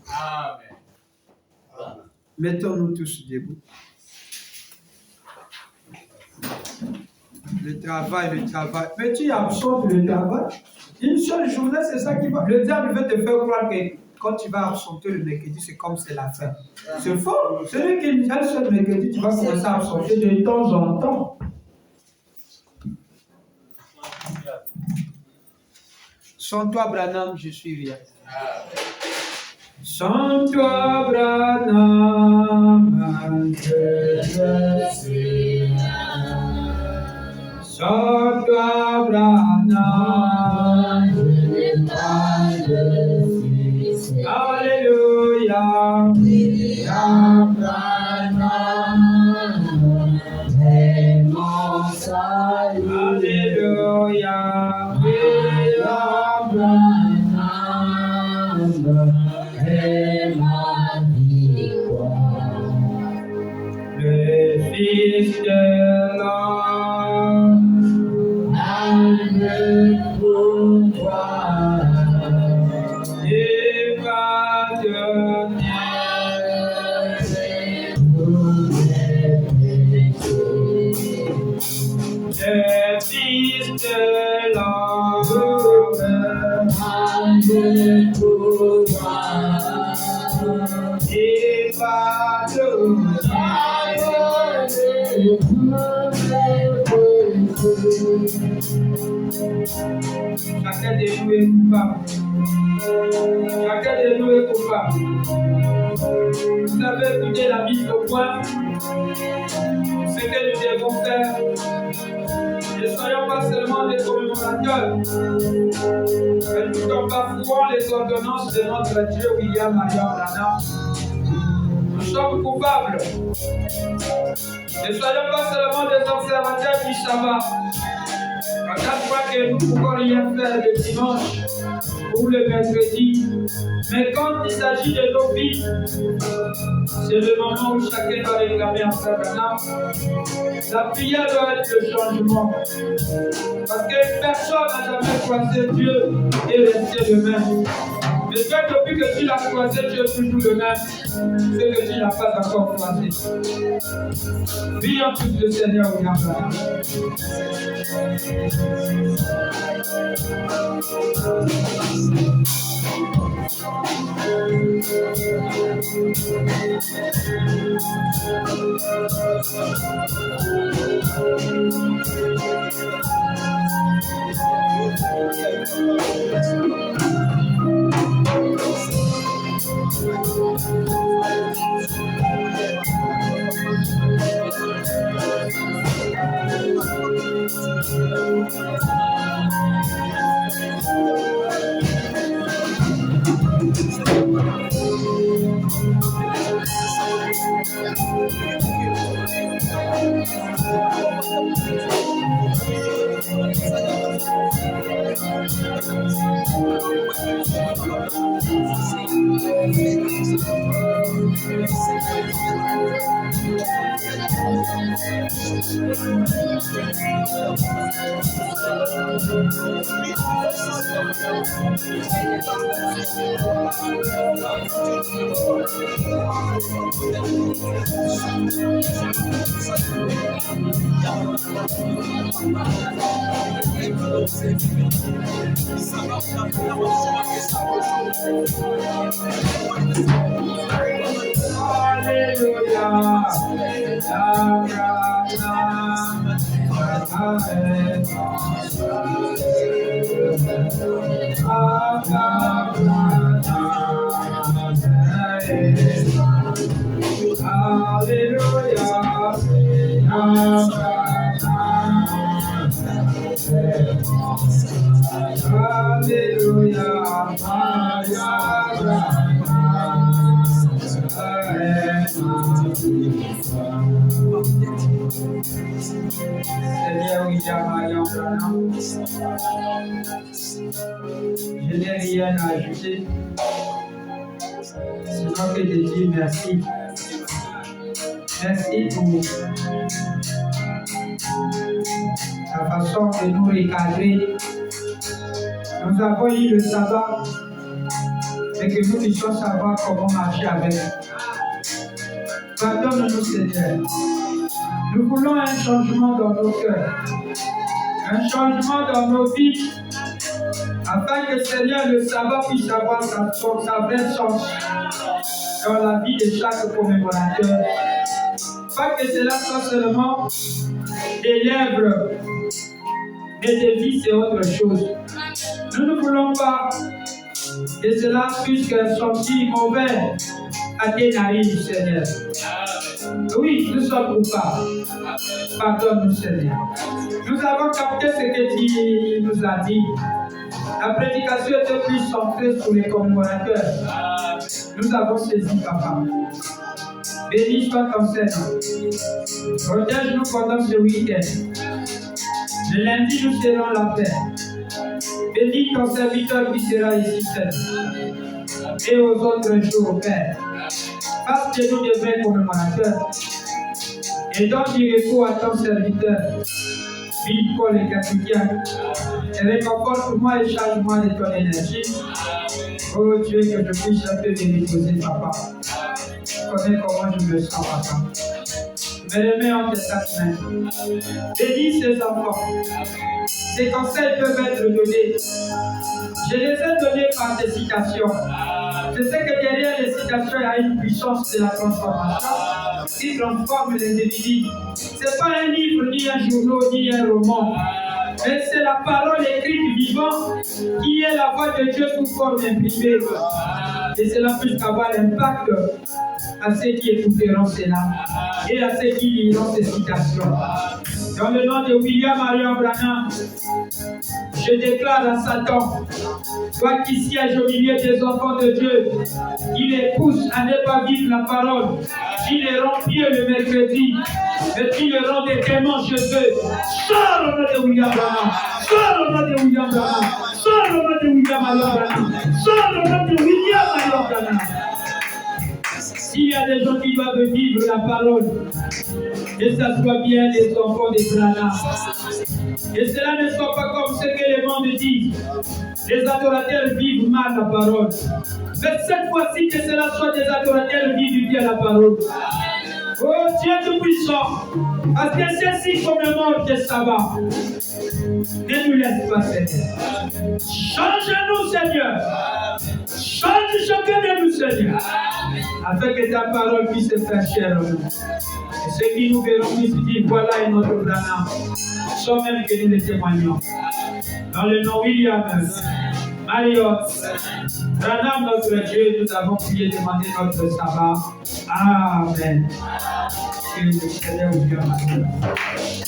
Amen. Mettons-nous tous debout. Le travail. Mais tu absorbes le travail. Une seule journée, c'est ça qui va. Le diable veut te faire croire que quand tu vas absorber le mercredi, c'est comme c'est la fin. C'est faux. Ce n'est qu'une seule mercredi, tu vas commencer à absorber de temps en temps. Sans toi, Branham, je suis rien. Sans toi, Branham, je suis rien. Sans toi, Branham, je n'ai pas de succès. Alléluia. William Branham est mon salut. Alléluia. William Branham est ma victoire. Le Fils de l'homme a le pouvoir. Il va donner tous les péchés. Le Fils de l'homme a le pouvoir. Il va donner chacun de nous est coupable. Chacun de nous est coupable. Vous avez écouté la mise au point. Ce que nous devons faire. Ne soyons pas seulement des commémorateurs, mais tout en bafouant les ordonnances de notre Dieu William Marion Branham. Nous sommes coupables. Ne soyons pas seulement des observateurs du sabbat. À chaque fois que nous ne pouvons rien faire le dimanche ou le mercredi, mais quand il s'agit de nos vies, c'est le moment où chacun doit réclamer en sa Branham. La prière doit être le changement. Parce que personne n'a jamais croisé Dieu et resté le même. Mais toi, depuis que tu l'as croisé, tu es toujours le même. C'est que tu n'as pas encore croisé. Prions tous le Seigneur William Branham. Seigneur William Marion Branham, je n'ai rien à ajouter, sinon que de dire merci. Merci pour la façon de nous recadrer. Nous avons eu le sabbat, et que nous puissions savoir comment marcher avec. Pardonne-nous, Seigneur. Nous voulons un changement dans nos cœurs, un changement dans nos vies, afin que, Seigneur, le sabbat puisse avoir sa vraie sens dans la vie de chaque commémorateur. Pas que cela soit seulement des lèvres, mais des vies, c'est autre chose. Nous ne voulons pas que cela puisse sortir mauvais à tes narines, Seigneur. Oui, nous sommes coupables. Pardonne-nous, Seigneur. Nous avons capté ce que tu nous as dit. La prédication était plus centrée sur les commémorateurs. Nous avons saisi, Papa. Béni soit ton Seigneur. Protège-nous pendant ce week-end. Le lundi, nous serons la paix. Bénis ton serviteur qui sera ici, Seigneur. Et aux autres jours, Père. Fasse de nous de vrais commémorateurs. Et donne du repos à ton serviteur. Vive pour les quotidiens. Et réconforte-moi et charge-moi de ton énergie. Oh Dieu, que je puisse un peu me reposer, Papa. Je connais comment je me sens, Papa. Je me remets en tes mains. Bénis ces enfants. Ces conseils peuvent être donnés. Je les ai donnés par des citations. Je sais que derrière les citations, il y a une puissance de la transformation qui transforme les individus. Ce n'est pas un livre, ni un journal, ni un roman. Mais c'est la parole écrite vivante qui est la voix de Dieu sous forme imprimée. Et cela puisse avoir l'impact à ceux qui écouteront cela et à ceux qui liront ces citations. Dans le nom de William Marion Branham, je déclare à Satan, toi qui sièges au milieu des enfants de Dieu, qui les pousse à ne pas vivre la parole, qui les rend pieux le mercredi, mais qui les rend des démons chez eux. Sors au nom de William Branham, sors au nom de William Branham, sors au nom de William Marion Branham, sors au nom de William Marion Branham. S'il y a des gens qui doivent vivre la parole, que ça soit bien les enfants des Branham. Et cela ne soit pas comme ce que les monde disent. Les adorateurs vivent mal la parole. Mais cette fois-ci, que cela soit des adorateurs vivent bien la parole. Oh Dieu Tout-Puissant, parce que ceci commémore tes sabbats. Ne nous laisse pas, Seigneur. Change-nous, Seigneur. Change chacun de nous, Seigneur. Afin que ta parole puisse se faire chair en nous. Et ceux qui nous verront ici disent, voilà est notre Branham. Sans même que nous le témoignons. Dans le nom William, Marion, Branham, notre Dieu, nous avons prié demander notre sabbat. Amen. Que le Seigneur vous bénisse.